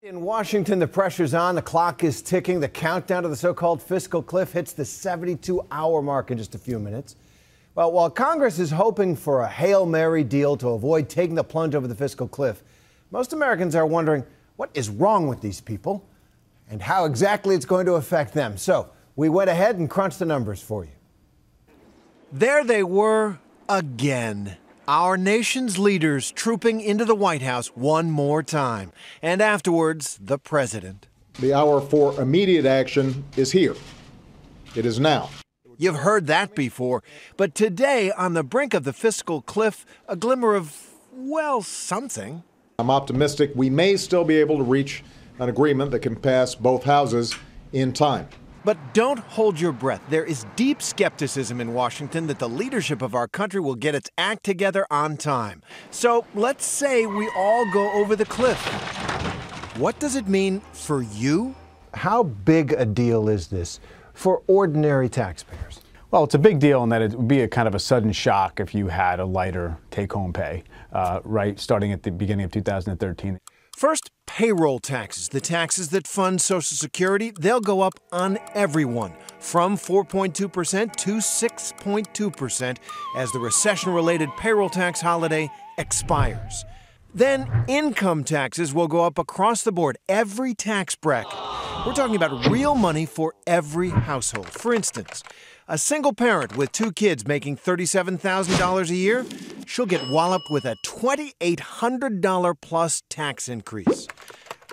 In Washington, the pressure's on. The clock is ticking. The countdown to the so-called fiscal cliff hits the 72-hour mark in just a few minutes. Well, while Congress is hoping for a Hail Mary deal to avoid taking the plunge over the fiscal cliff, most Americans are wondering what is wrong with these people and how exactly it's going to affect them. So we went ahead and crunched the numbers for you. There they were again. Our nation's leaders trooping into the White House one more time. And afterwards, the president. The hour for immediate action is here. It is now. You've heard that before. But today, on the brink of the fiscal cliff, a glimmer of, well, something. I'm optimistic we may still be able to reach an agreement that can pass both houses in time. But don't hold your breath. There is deep skepticism in Washington that the leadership of our country will get its act together on time. So let's say we all go over the cliff. What does it mean for you? How big a deal is this for ordinary taxpayers? Well, it's a big deal in that it would be a kind of a sudden shock if you had a lighter take-home pay, right, starting at the beginning of 2013. First, payroll taxes, the taxes that fund Social Security, they'll go up on everyone from 4.2% to 6.2% as the recession-related payroll tax holiday expires. Then income taxes will go up across the board, every tax bracket. We're talking about real money for every household. For instance, a single parent with 2 kids making $37,000 a year, she'll get walloped with a $2,800 plus tax increase.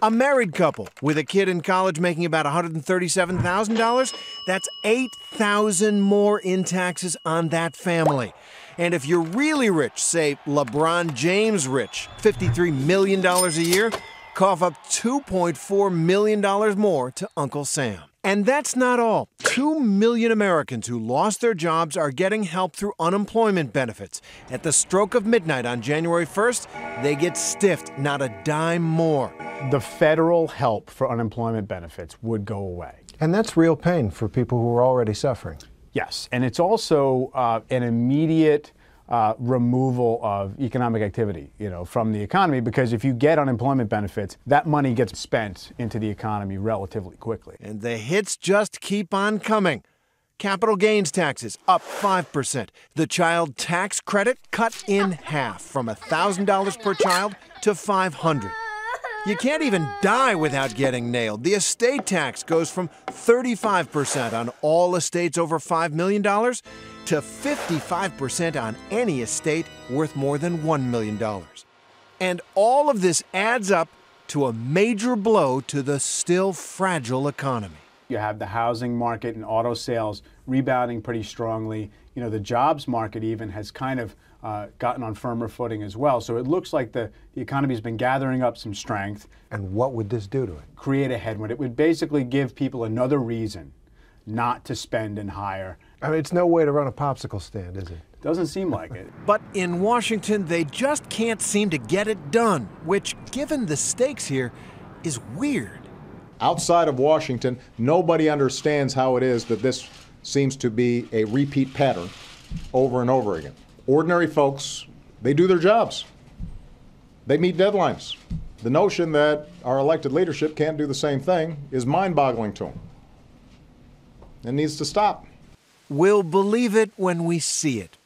A married couple with a kid in college making about $137,000, that's $8,000 more in taxes on that family. And if you're really rich, say LeBron James rich, $53 million a year, cough up $2.4 million more to Uncle Sam. And that's not all. 2 million Americans who lost their jobs are getting help through unemployment benefits. At the stroke of midnight on January 1st, they get stiffed, not a dime more. The federal help for unemployment benefits would go away. And that's real pain for people who are already suffering. Yes, and it's also an immediate removal of economic activity, from the economy, because if you get unemployment benefits, that money gets spent into the economy relatively quickly. And the hits just keep on coming. Capital gains taxes up 5%. The child tax credit cut in half from $1,000 per child to $500. You can't even die without getting nailed. The estate tax goes from 35% on all estates over $5 million to 55% on any estate worth more than $1 million. And all of this adds up to a major blow to the still fragile economy. You have the housing market and auto sales rebounding pretty strongly. The jobs market even has kind of gotten on firmer footing as well. So it looks like the economy's been gathering up some strength. And what would this do to it? Create a headwind. It would basically give people another reason not to spend and hire. I mean, it's no way to run a popsicle stand, is it? Doesn't seem like it. But in Washington, they just can't seem to get it done, which, given the stakes here, is weird. Outside of Washington, nobody understands how it is that this seems to be a repeat pattern over and over again. Ordinary folks, they do their jobs. They meet deadlines. The notion that our elected leadership can't do the same thing is mind-boggling to them. It needs to stop. We'll believe it when we see it.